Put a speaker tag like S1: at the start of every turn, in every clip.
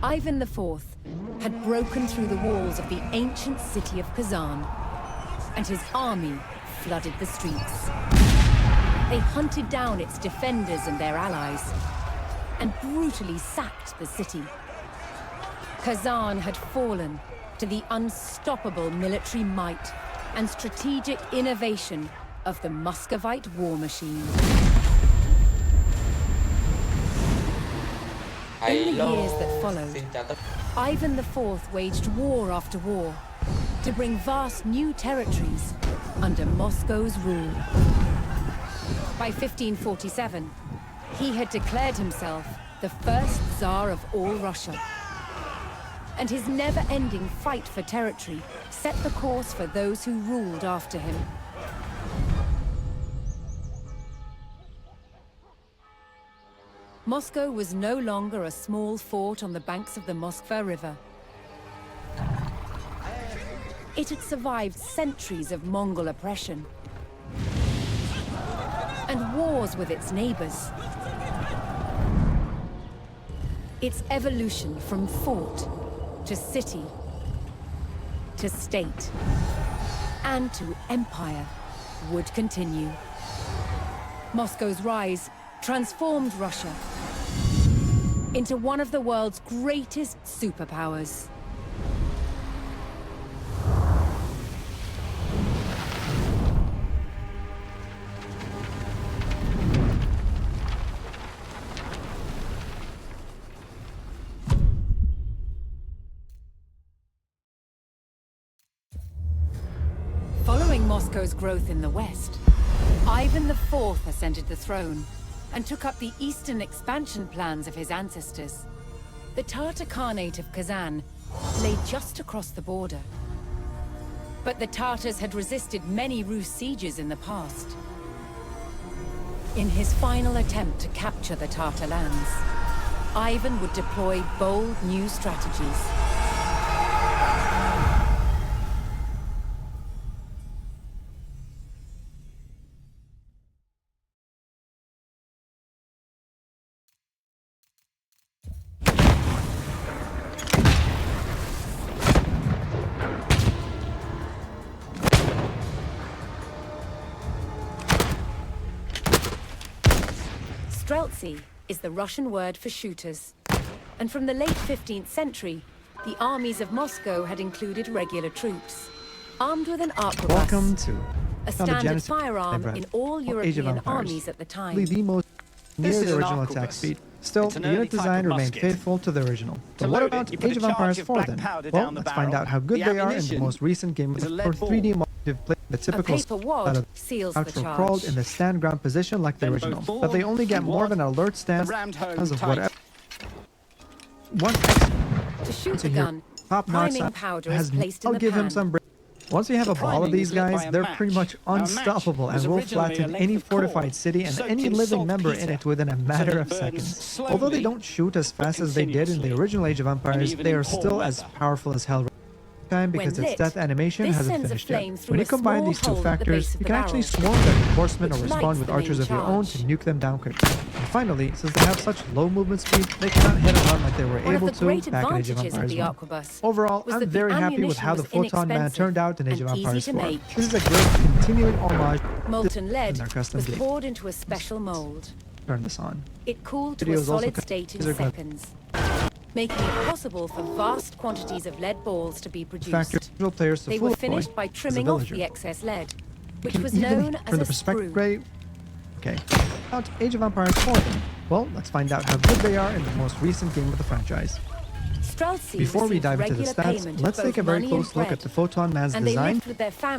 S1: Ivan IV had broken through the walls of the ancient city of Kazan, and his army flooded the streets. They hunted down its defenders and their allies, and brutally sacked the city. Kazan had fallen to the unstoppable military might and strategic innovation of the Muscovite war machine. In the years that followed, Ivan IV waged war after war to bring vast new territories under Moscow's rule. By 1547, he had declared himself the first Tsar of all Russia. And his never-ending fight for territory set the course for those who ruled after him. Moscow was no longer a small fort on the banks of the Moskva River. It had survived centuries of Mongol oppression and wars with its neighbors. Its evolution from fort to city to state and to empire would continue. Moscow's rise transformed Russia into one of the world's greatest superpowers. Following Moscow's growth in the west, Ivan IV ascended the throne and took up the eastern expansion plans of his ancestors. The Tatar Khanate of Kazan lay just across the border. But the Tatars had resisted many Rus sieges in the past. In his final attempt to capture the Tatar lands, Ivan would deploy bold new strategies. Streltsy is the Russian word for shooters. And from the late 15th century, the armies of Moscow had included regular troops, armed with an arquebus,
S2: Welcome to
S1: a standard firearm in all European armies at the time.
S2: The most near the original attack speed. Still, the unit design remained faithful to the original. But what about Age of Empires 4 then? Well, let's find out how good they are in the most recent game with the 3D motive play. The typical
S1: wad seals the charge.
S2: crawled in the stand ground position like the original, but they only get more of an alert stance because of whatever. One
S1: to shoot the gun,
S2: top-notch
S1: priming powder
S2: has
S1: is placed in
S2: I'll
S1: the
S2: give him
S1: pan.
S2: some break. Once you have a ball of these guys, they're pretty much unstoppable and will flatten any fortified city and any living member in it within a matter of seconds. Although they don't shoot as fast as they did in the original Age of Empires, they are still as powerful as hell. Time because its death animation hasn't finished yet. When you combine these two factors, you can actually swarm them with horsemen or respond with archers of your own to nuke them down quickly. And finally, since they have such low movement speed, they cannot hit and run like they were able to back in Age of Empires 1. Overall, I'm very happy with how the Photon Man turned out in Age of Empires 4. This is a great continuing homage
S1: molten lead
S2: in custom
S1: was
S2: game.
S1: poured into a special mold.
S2: Turn this on.
S1: It cooled to a solid state in seconds, making it possible for vast quantities of lead balls to be produced.
S2: Players to
S1: They were finished by trimming off the excess lead, which was known as a sprue.
S2: Okay, about Age of Empires 4 then. Well, let's find out how good they are in the most recent game of the franchise. Before we dive into the stats, let's take a very close look at the Photon Man's design,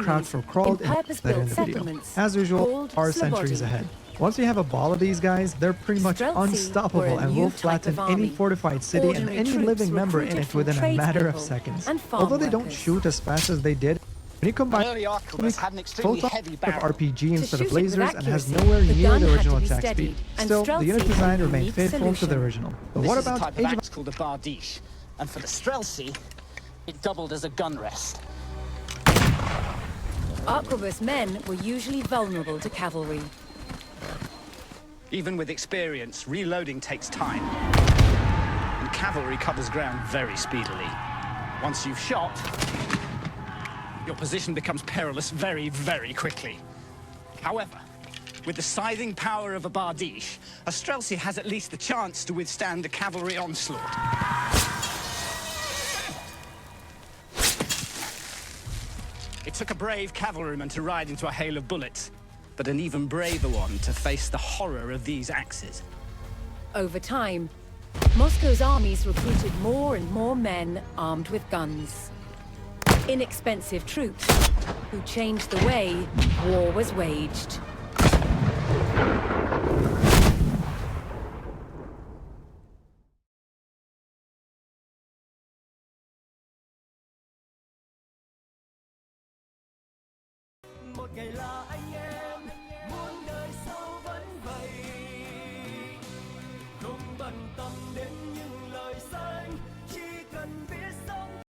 S2: crowd for crawled, and later in the video. As usual, our centuries ahead. Once you have a ball of these guys, they're pretty much unstoppable and will flatten any fortified city and any living member in it within a matter of seconds. Although they don't shoot as fast as they did, when you combine Photon of RPG instead of lasers and has nowhere near the original attack speed, still, the unit design remained faithful to the original. But what about Age of
S3: Empires? Called a bardiche, and for the Streltsy, it doubled as a gun rest.
S1: Arquebus men were usually vulnerable to cavalry.
S3: Even with experience, reloading takes time. and cavalry covers ground very speedily. Once you've shot, your position becomes perilous very, very quickly. However, with the scything power of a bardiche, a Streltsy has at least the chance to withstand a cavalry onslaught. It took a brave cavalryman to ride into a hail of bullets, but an even braver one to face the horror of these axes.
S1: Over time, Moscow's armies recruited more and more men armed with guns. Inexpensive troops who changed the way war was waged.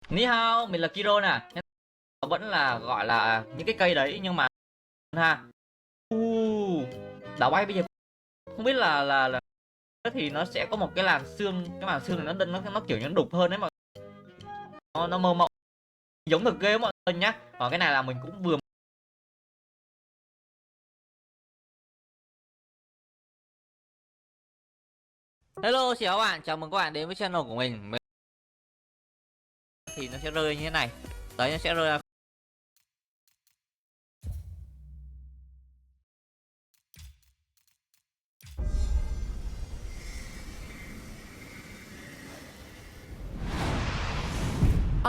S4: Ni hao, mình là Kiro nè. Vẫn là gọi là những cái cây đấy nhưng mà ha. Đảo bay bây giờ không biết là thì nó sẽ có một cái làn xương, cái màn xương này nó kiểu như nó đục hơn đấy mà. Nó mơ mộng giống thực ghê mọi người nhá. Còn cái này là mình cũng vừa. Hello, chào các bạn, chào mừng các bạn đến với channel của mình. Thì nó sẽ rơi như thế này. Đấy, nó sẽ rơi ra.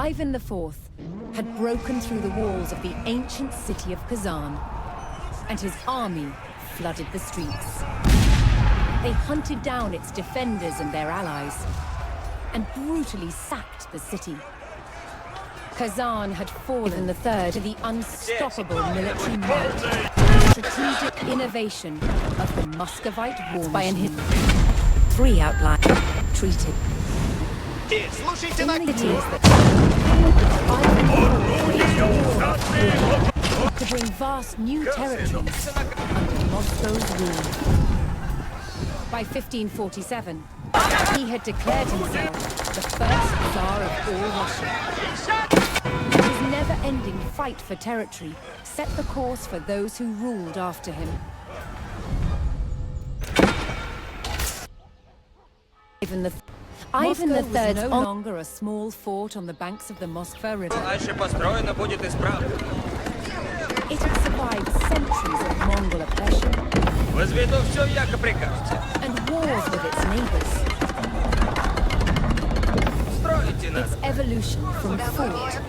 S1: Ivan IV had broken through the walls of the ancient city of Kazan, and his army flooded the streets. They hunted down its defenders and their allies, and brutally sacked the city. Kazan had fallen the third to the unstoppable military might and strategic innovation of the Muscovite war by an hit. 3 outlined, treated. In cities that to bring vast new territories under Moscow's rule. By 1547, he had declared himself the first Tsar of all Russia. His never-ending fight for territory set the course for those who ruled after him. Ivan III was no longer a small fort on the banks of the Moskva River. It had survived centuries of Mongol oppression and wars with its neighbors. Its evolution from fort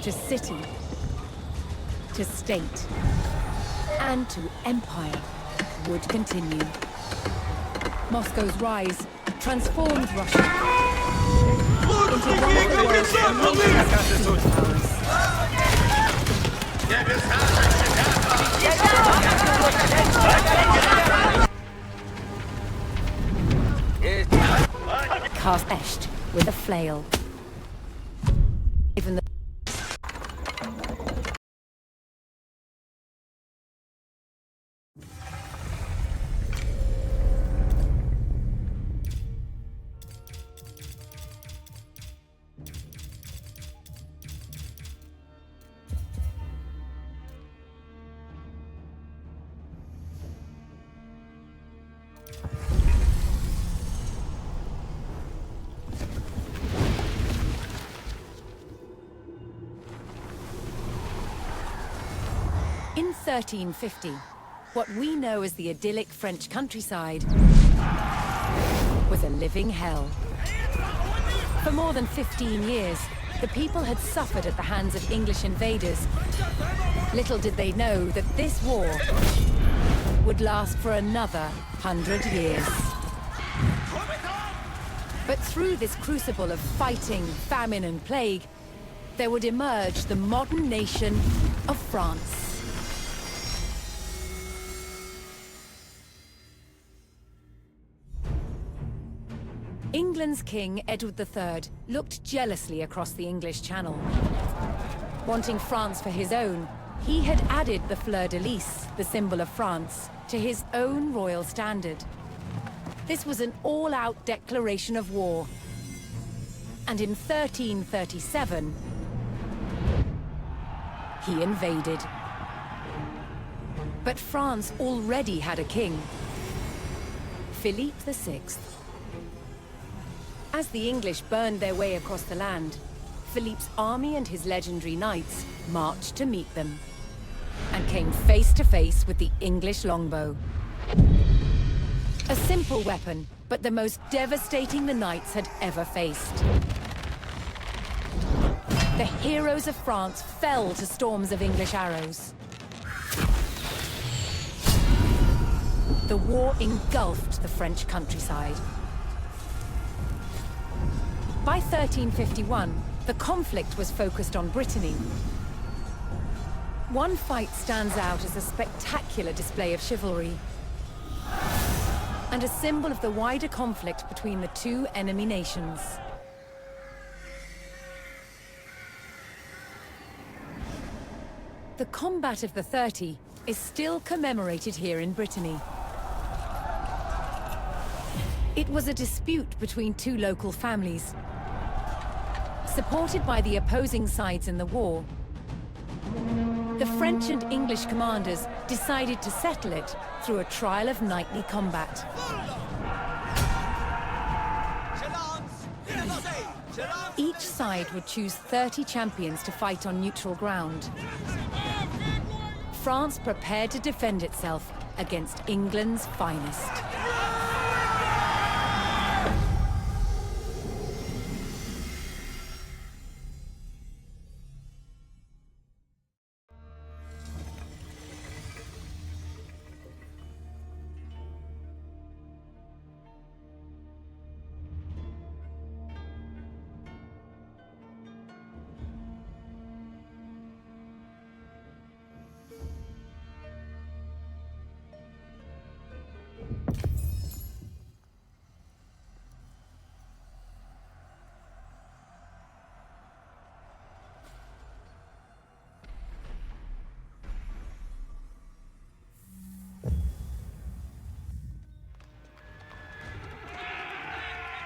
S1: to city to state and to empire would continue. Moscow's rise transformed Russia into one of the world's superpowers. Cast Esht with a flail. Even the In 1350, what we know as the idyllic French countryside was a living hell. For more than 15 years, the people had suffered at the hands of English invaders. Little did they know that this war would last for another 100 years. But through this crucible of fighting, famine and plague, there would emerge the modern nation of France. England's King Edward III looked jealously across the English Channel. Wanting France for his own, he had added the fleur-de-lis, the symbol of France, to his own royal standard. This was an all-out declaration of war, And in 1337, he invaded. But France already had a king, Philippe VI. As the English burned their way across the land, Philippe's army and his legendary knights marched to meet them, and came face to face with the English longbow. A simple weapon, but the most devastating the knights had ever faced. The heroes of France fell to storms of English arrows. The war engulfed the French countryside. By 1351, the conflict was focused on Brittany. One fight stands out as a spectacular display of chivalry, and a symbol of the wider conflict between the two enemy nations. The Combat of the 30 is still commemorated here in Brittany. It was a dispute between two local families. Supported by the opposing sides in the war, the French and English commanders decided to settle it through a trial of knightly combat. Each side would choose 30 champions to fight on neutral ground. France prepared to defend itself against England's finest.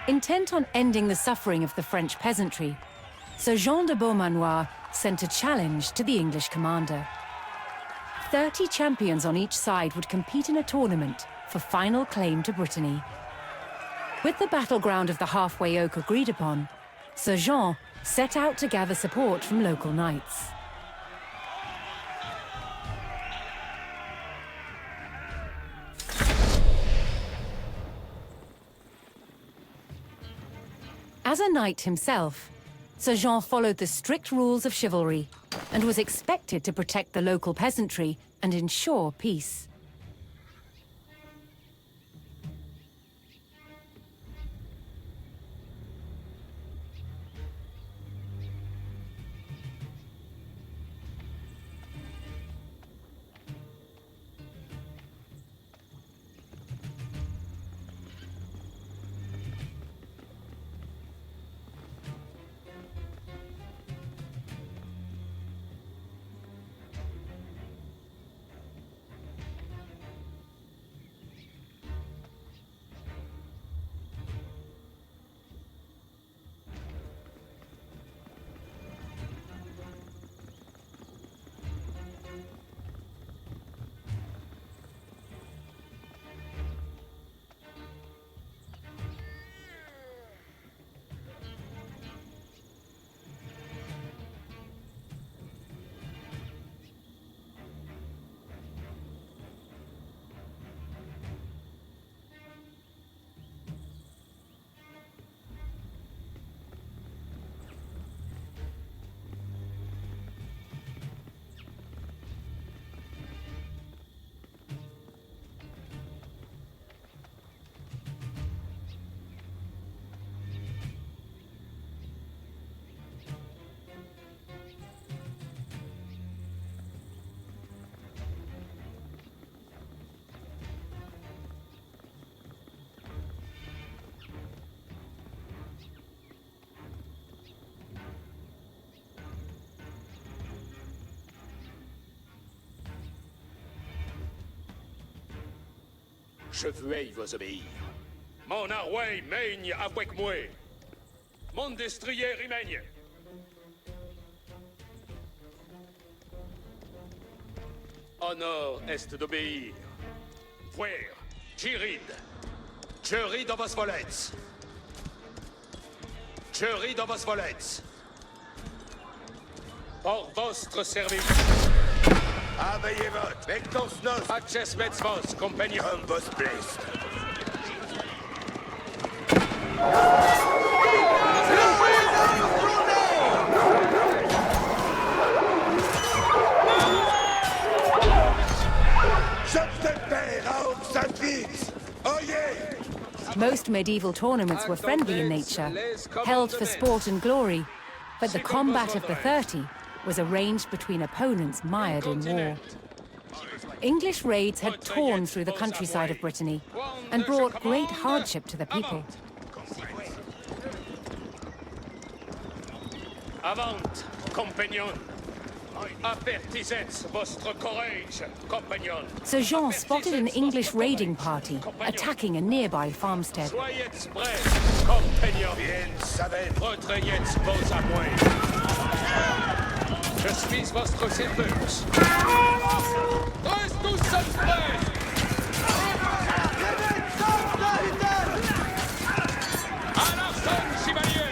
S1: Intent on ending the suffering of the French peasantry, Sir Jean de Beaumanoir sent a challenge to the English commander. 30 champions on each side would compete in a tournament for final claim to Brittany. With the battleground of the halfway oak agreed upon, Sir Jean set out to gather support from local knights. As a knight himself, Sir Jean followed the strict rules of chivalry and was expected to protect the local peasantry and ensure peace.
S5: Je veuille vous obéir. Mon arway mègne avec moi. Mon destrier règne. Honor est d'obéir. Voir, Girid. Je ris dans vos volets. Je ris dans vos volets. Pour votre service.
S6: Aveillez votre, vectos nos,
S5: Acces mets vos, compagnon.
S6: comme vos place.
S1: Most medieval tournaments were friendly in nature, held for sport and glory, but the combat of the 30 was arranged between opponents mired in war. English raids had torn through the countryside of Brittany and brought great hardship to the people.
S5: Avant, compagnon. Avertissez votre courage, compagnon.
S1: Sir Jean spotted an English raiding party attacking a nearby farmstead.
S5: Soyez prêts, compagnon.
S6: Bien savez.
S5: Retraignez vos appoints. Je suis votre serveuse. Reste tous prêts. À l'arsenal, chevalier.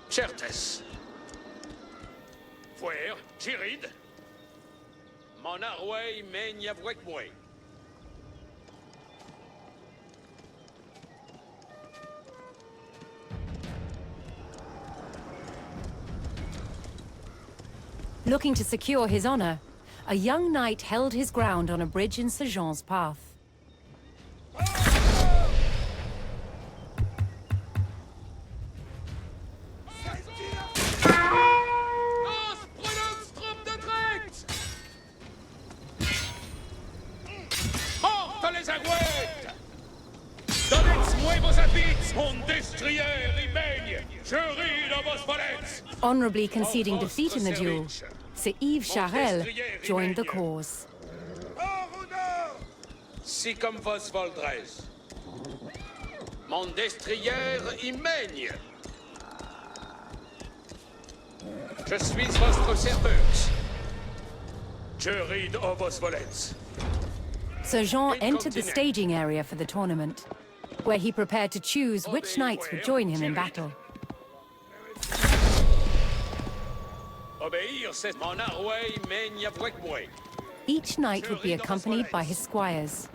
S5: Certes. Voir, Girid. Mon arway mène avec moi.
S1: Looking to secure his honor, a young knight held his ground on a bridge in Sir Jean's path. Honorably conceding defeat in the duel, Sir Yves Charel joined the cause.
S5: Si comme vos voldrez. Mon destrier y mène. Je suis votre serveuse. Je ride au vos volets.
S1: Sir Jean entered the staging area for the tournament, where he prepared to choose which knights would join him in battle. Each knight would be accompanied by his squires,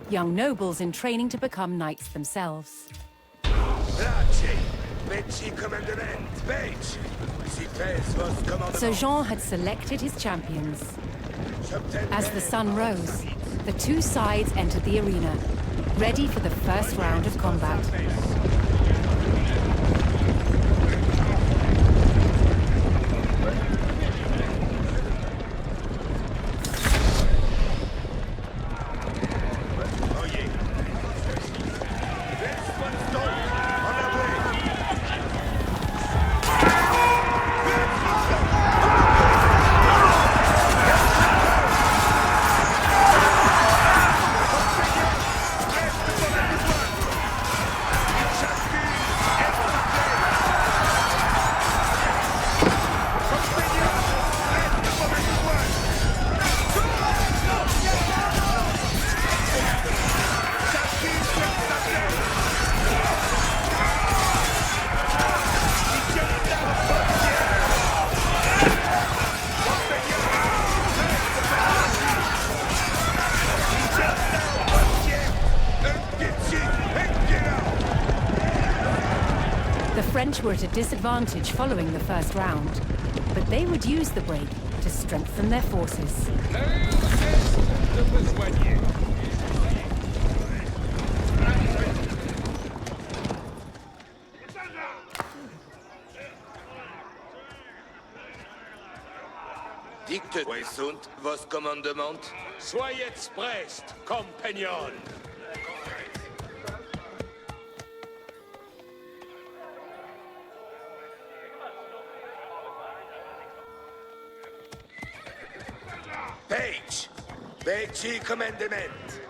S1: young nobles in training to become knights themselves. Sir Jean had selected his champions. As the sun rose, the two sides entered the arena, ready for the first round of combat. French were at a disadvantage following the first round, but they would use the break to strengthen their forces.
S6: Dicte, où sunt vos commandements?
S5: Soyez prest, compagnon.
S6: Page, veci commandement.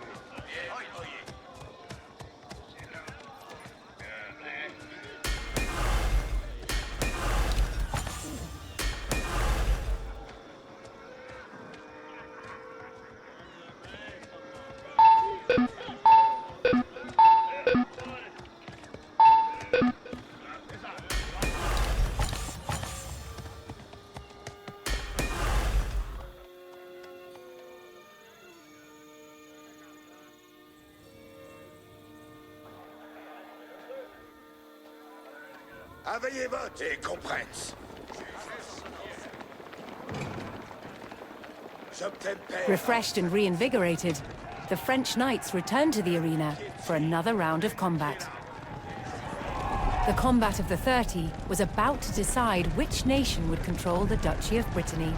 S6: Avayez vote et compresse.
S1: Refreshed and reinvigorated, the French knights returned to the arena for another round of combat. The combat of the 30 was about to decide which nation would control the Duchy of Brittany.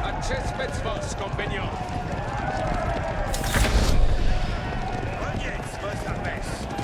S5: Accespez vos, compagnon.
S6: Regnez vos armes.